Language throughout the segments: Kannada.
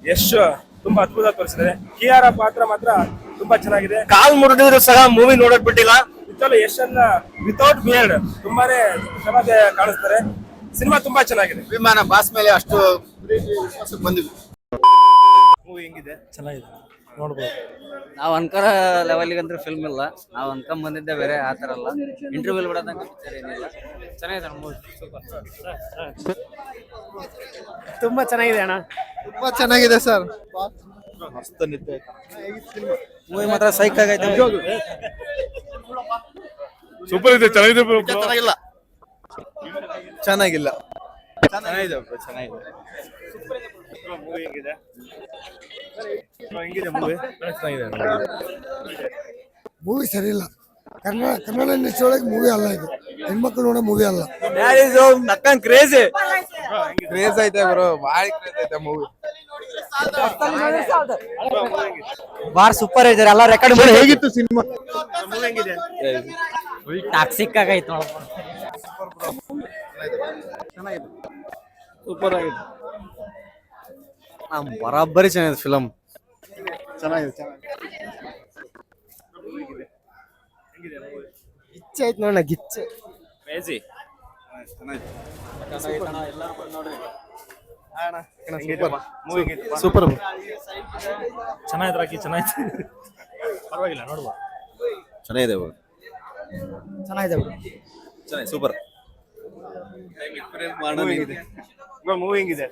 ಯಶ್ ತುಂಬಾ ಅದ್ಭುತ ತೋರಿಸಿದ್ದಾರೆ. ಕಿಯಾರ ಪಾತ್ರ ಮಾತ್ರ ತುಂಬಾ ಚೆನ್ನಾಗಿದೆ. ಕಾಲ್ ಮುರಿದಿದ್ರು ಸಹ ಮೂವಿ ನೋಡಕ್ ಬಿಟ್ಟಿಲ್ಲ. ನಿಜವಾಗ್ಲೂ ಯಶ್ ಅನ್ನ ವಿತೌಟ್ ಬಿಯರ್ಡ್ ತುಂಬಾನೇ ಚೆನ್ನಾಗಿ ಕಾಣಿಸ್ತಾರೆ. ಸಿನಿಮಾ ತುಂಬಾ ಚೆನ್ನಾಗಿದೆ. ಅಭಿಮಾನ ಬಾಸ್ ಮೇಲೆ ಅಷ್ಟು ವಿಶ್ವಾಸಕ್ಕೆ ಬಂದಿವಿ. ಮೂವಿ ಹೆಂಗಿದೆ? ಚೆನ್ನಾಗಿದೆ, ನೋಡ್ಬೋದು. ನಾವು ಅನ್ಕರ ಲೆವೆಲ್ಗೆ ಅಂದ್ರೆ ಫಿಲ್ಮ್ ಇಲ್ಲ. ನಾವು ಅನ್ಕೊಂಡ್ ಬಂದಿದ್ದೆ ಬೇರೆ ಆ ಥರ ಅಲ್ಲ. ಇಂಟರ್ವ್ಯೂಲ್ ಬಿಡೋದಂಗೆ ಪಿಕ್ಚರ್ ಏನಿಲ್ಲ. ಚೆನ್ನಾಗಿದೆ ಮೂವಿ. ತುಂಬಾ ಚೆನ್ನಾಗಿದೆ ಅಣ್ಣ, ತುಂಬಾ ಚೆನ್ನಾಗಿದೆ ಸರ್. ಮೂವಿ ಮಾತ್ರ ಸೈಕ್ ಆಗೈತೆ. ಸೂಪರ್ ಇದೆ, ಚೆನ್ನಾಗಿದೆ. ಚೆನ್ನಾಗಿಲ್ಲ ಚೆನ್ನಾಗಿಲ್ಲ ಚೆನ್ನಾಗಿದೆ ಮೂವಿ ಹೆಂಗಿದೆ? ಹೆಂಗಿದೆ ಮೂವಿ? ಚೆನ್ನಾಗಿದೆ. ಮೂವಿ ಸರಿ ಇಲ್ಲ. ಕನ್ನಡ ಇಂಡಸ್ಟ್ರಿ ಒಳಗೆ ಮೂವಿ ಅಲ್ಲ ಇದು. ಹೆಣ್ಮಕ್ಳು ನೋಡೋ ಮೂವಿ ಅಲ್ಲ. ಕ್ರೇಜ್ ಐತೆ ಬ್ರೋ, ಭಾರಿ ಕ್ರೇಜ್ ಐತೆ ಮೂವಿ. ಬಾರ್ ಸೂಪರ್ ಐತೆ, ಎಲ್ಲ ರೆಕಾರ್ಡ್ ಮಾಡಿ. ಹೇಗಿತ್ತು ಸಿನಿಮಾ? ಮೂವಿ ಹೆಂಗಿದೆ? ಫುಲ್ ಟಾಕ್ಸಿಕ್ ಆಗೈತೆ. ಸೂಪರ್ ಆಗಿದೆ, ಬರಾಬರಿ ಚೆನ್ನಾಗಿದೆ ಫಿಲಮ್. ಚೆನ್ನಾಗಿದೆ ಗಿಚ್ಚ ಐತ್ ನೋಡ, ಗಿಚ್ಚ. ಕ್ರೇಜಿ. ಸೂಪರ್ ಚೆನ್ನಾಗಿ ರಾಕಿ, ಚೆನ್ನಾಗಿ ಪರವಾಗಿಲ್ಲ, ನೋಡ್ಬೋದು. ಚೆನ್ನಾಗಿದೆ ಚೆನ್ನಾಗಿದೆ ಸೂಪರ್. ಮೂವಿ ಹೆಂಗಿದೆ?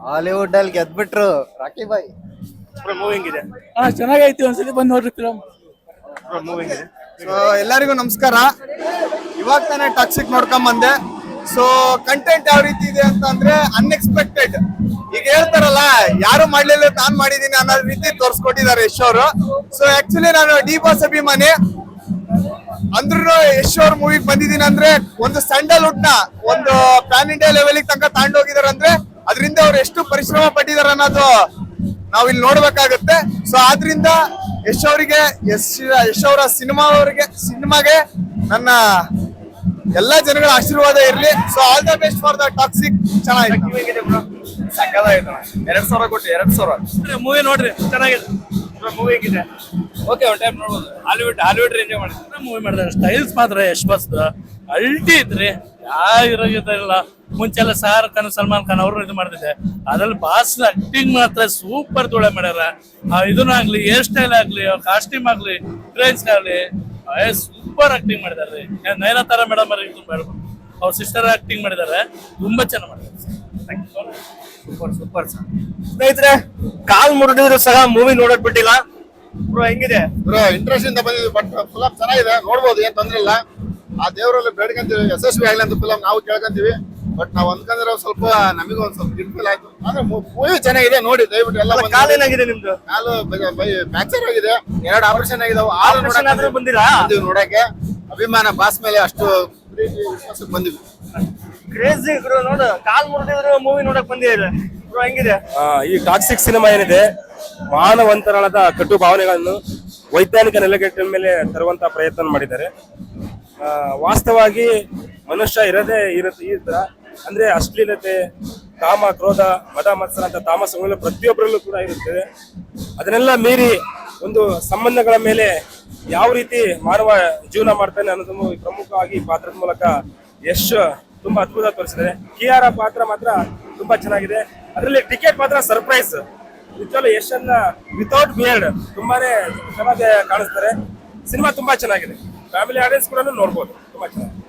ಹಾಲಿವುಡ್ ಅಲ್ಲಿ ಗೆದ್ಬಿಟ್ರು ರಾಕಿ ಬಾಯ್. ಮೂವಿ ಹೆಂಗಿದೆ? ಚೆನ್ನಾಗೈತಿ, ಒಂದ್ಸಲಿ ಬಂದು ನೋಡ್ರಿ ಫಿಲಮ್. ಮೂವಿ ಹೆಂಗಿದೆ? ಎಲ್ಲರಿಗೂ ನಮಸ್ಕಾರ. ಇವಾಗ ತಾನೇ ಟಾಕ್ಸಿಕ್ ನೋಡ್ಕೊಂಡ್ ಬಂದೆ. ಸೊ ಕಂಟೆಂಟ್ ಯಾವ ರೀತಿ ಇದೆ ಅಂತ ಅಂದ್ರೆ ಅನ್ಎಕ್ಸ್ಪೆಕ್ಟೆಡ್. ಈಗ ಹೇಳ್ತಾರಲ್ಲ, ಯಾರು ಮಾಡ್ಲಿಲ್ಲ ನಾನ್ ಮಾಡಿದೀನಿ ಅನ್ನೋ ರೀತಿ ತೋರ್ಸ್ಕೊಟ್ಟಿದ್ದಾರೆ ಯಶ್ ಅವರು. ಸೊ ಆಕ್ಚುಲಿ ನಾನು ಡಿ ಬಾಸ್ ಅಭಿಮಾನಿ. ಅಂದ್ರೂ ಯಶ್ ಅವ್ರ ಮೂವಿಗೆ ಬಂದಿದ್ದೀನಿ ಅಂದ್ರೆ ಒಂದು ಸ್ಯಾಂಡಲ್ವುಡ್ ನ ಒಂದು ಪ್ಯಾನ್ ಇಂಡಿಯಾ ಲೆವೆಲ್ ತನಕ ತಗೊಂಡೋಗಿದಾರೆ ಅಂದ್ರೆ ಅದರಿಂದ ಅವ್ರು ಎಷ್ಟು ಪರಿಶ್ರಮ ಪಟ್ಟಿದ್ದಾರೆ ಅನ್ನೋದು ನಾವ್ ಇಲ್ಲಿ ನೋಡ್ಬೇಕಾಗುತ್ತೆ. ಸೊ ಆದ್ರಿಂದ ಯಶ್ ಅವರಿಗೆ, ಯಶ್ ಅವರ ಸಿನಿಮಾಗೆ ನನ್ನ ಎಲ್ಲಾ ಜನಗಳ ಆಶೀರ್ವಾದ ಇರ್ಲಿ. So all the best for the toxic. ಚೆನ್ನಾಗಿದೆ. 2,000 ಕೊಟ್ಟು 2,000 ಮೂವಿ ನೋಡ್ರಿ, ಚೆನ್ನಾಗಿದೆ. ಮೂವಿ ಹೇಗಿದೆ? ಓಕೆ, ಒನ್ ಟೈಮ್ ನೋಡ್ಬೋದು. ಹಾಲಿವುಡ್ ರೇಂಜ್ ಮಾಡಿದ್ರೆ ಮೂವಿ ಮಾಡಿದ್ರೆ ಸ್ಟೈಲ್ಸ್ ಮಾತ್ರ ಯಶ್ ಬಾಸ್ ಅಲ್ಟಿ ಇದ್ರಿ. ಯಾರಿಲ್ಲ ಮುಂಚೆಲ್ಲ ಸಾರ್ ಖಾನ್, ಸಲ್ಮಾನ್ ಖಾನ್ ಅವರು ಇದು ಮಾಡ್ತಿದ್ದೆ. ಅದ್ರಲ್ಲಿ ಬಾಸ್ ಆಕ್ಟಿಂಗ್ ಮಾತ್ರ ಸೂಪರ್ ತೊಳೆ ಮಾಡ್ಯಾರ. ಇದನ್ನಾಗ್ಲಿ, ಹೇರ್ ಸ್ಟೈಲ್ ಆಗ್ಲಿ, ಕಾಸ್ಟ್ಯೂಮ್ ಆಗ್ಲಿ, ಟ್ರೈನ್ಸ್ ಆಗ್ಲಿ, ಸೂಪರ್ ಆಕ್ಟಿಂಗ್ ಮಾಡಿದಾರೆ. ನಯನತಾರ ಮೇಡಮ್ ಅವ್ರಿಗೆ ತುಂಬ ಹೇಳ್ಬೋದು. ಅವ್ರ ಸಿಸ್ಟರ್ ಆಕ್ಟಿಂಗ್ ಮಾಡಿದ್ದಾರೆ, ತುಂಬಾ ಚೆನ್ನಾಗಿ ಮಾಡಿದ್ದಾರೆ. ಸೂಪರ್ ಸ್ನೇಹಿತರೆ, ಕಾಲ್ ಮುರಿದಿದ್ರು ಸಹ ಮೂವಿ ನೋಡಕ್ ಬಿಟ್ಟಿಲ್ಲ. ಬ್ರೋ ಹೆಂಗಿದೆ? ಬ್ರೋ ಇಂಟ್ರೆಸ್ಟ್ ಇಂದ ಬಂದಿದ್ವಿ, ಬಟ್ ಫಿಲಮ್ ಚೆನ್ನಾಗಿದೆ, ನೋಡ್ಬೋದು, ಏನ್ ತೊಂದ್ರೆ ಇಲ್ಲ. ಆ ದೇವರಲ್ಲಿ ಬೇಡ್ಕೊಂತೀವಿ ಯಶಸ್ವಿ ಆಗ್ಲಿ ಅಂತ ಫಿಲಮ್ ನಾವು ಕೇಳ್ಕೊಂತೀವಿ. ಬಟ್ ನಾವ್ ಅಂದ್ಕೊಂಡ್ರೆ ಸ್ವಲ್ಪ ನಮಗೂ ಒಂದ್ ಸ್ವಲ್ಪ ಗಿಫ್ಟ್ ಆಯ್ತು. ಅಂದ್ರೆ ಮೂವಿ ಚೆನ್ನಾಗಿದೆ, ನೋಡಿ ದಯವಿಟ್ಟು ಎಲ್ಲ. ಕಾಲ್ ಏನಾಗಿದೆ ನಿಮ್ದು? ಕಾಲು ಫ್ರಾಕ್ಚರ್ ಆಗಿದೆ, 2 ಆಪರೇಷನ್ ಆಗಿದಾವೆ. ಬಂದಿರಾ ನೋಡಕ್ಕೆ ಅಭಿಮಾನ ಬಾಸ್ ಮೇಲೆ ಅಷ್ಟು ವಿಶ್ವಾಸಕ್ಕೆ ಬಂದಿವಿ. ಕ್ರೇಜಿ ಬ್ರೋ, ನೋಡು, ಕಾಲ್ ಮುರಿದಿದ್ರು ಮೂವಿ ನೋಡಕ್ ಬಂದಿದ್ದಾರೆ. ಬ್ರೋ ಹೆಂಗಿದೆ? ಈ ಟಾಕ್ಸಿಕ್ ಸಿನಿಮಾ ಏನಿದೆ, ಮಾನವಂತರಾದ ಕಟು ಭಾವನೆಗಳನ್ನು ವೈಜ್ಞಾನಿಕ ನೆಲೆಗಟ್ಟಿನ ಮೇಲೆ ತರುವಂತ ಪ್ರಯತ್ನ ಮಾಡಿದ್ದಾರೆ. ವಾಸ್ತವವಾಗಿ ಮನುಷ್ಯ ಇರದೇ ಈ ತರ ಅಂದ್ರೆ ಅಶ್ಲೀಲತೆ, ಕಾಮ, ಕ್ರೋಧ, ಮದ, ಮತ್ಸರ ಅಂತ ತಾಮಸಗಳು ಪ್ರತಿಯೊಬ್ಬರಲ್ಲೂ ಕೂಡ ಇರುತ್ತದೆ. ಅದನ್ನೆಲ್ಲ ಮೀರಿ ಒಂದು ಸಂಬಂಧಗಳ ಮೇಲೆ ಯಾವ ರೀತಿ ಮಾನವ ಜೀವನ ಮಾಡ್ತಾನೆ ಅನ್ನೋದನ್ನು ಪ್ರಮುಖವಾಗಿ ಪಾತ್ರದ ಮೂಲಕ ಯಶ್ ತುಂಬಾ ಅದ್ಭುತ ತೋರಿಸಿದ್ದಾರೆ. ಕಿಯಾರ ಪಾತ್ರ ಮಾತ್ರ ತುಂಬಾ ಚೆನ್ನಾಗಿದೆ. ಅದರಲ್ಲಿ ಟಿಕೆಟ್ ಮಾತ್ರ ಸರ್ಪ್ರೈಸ್. ನಿಜವಾಗ್ಲೂ ಯಶ್ ಅನ್ನ ವಿತೌಟ್ ಬಿಯರ್ಡ್ ತುಂಬಾನೇ ಚೆನ್ನಾಗಿ ಕಾಣಿಸ್ತಾರೆ. ಸಿನಿಮಾ ತುಂಬಾ ಚೆನ್ನಾಗಿದೆ. ಫ್ಯಾಮಿಲಿ ಆಡಿಯನ್ಸ್ ಕೂಡ ನೋಡ್ಬೋದು, ತುಂಬಾ ಚೆನ್ನಾಗಿದೆ.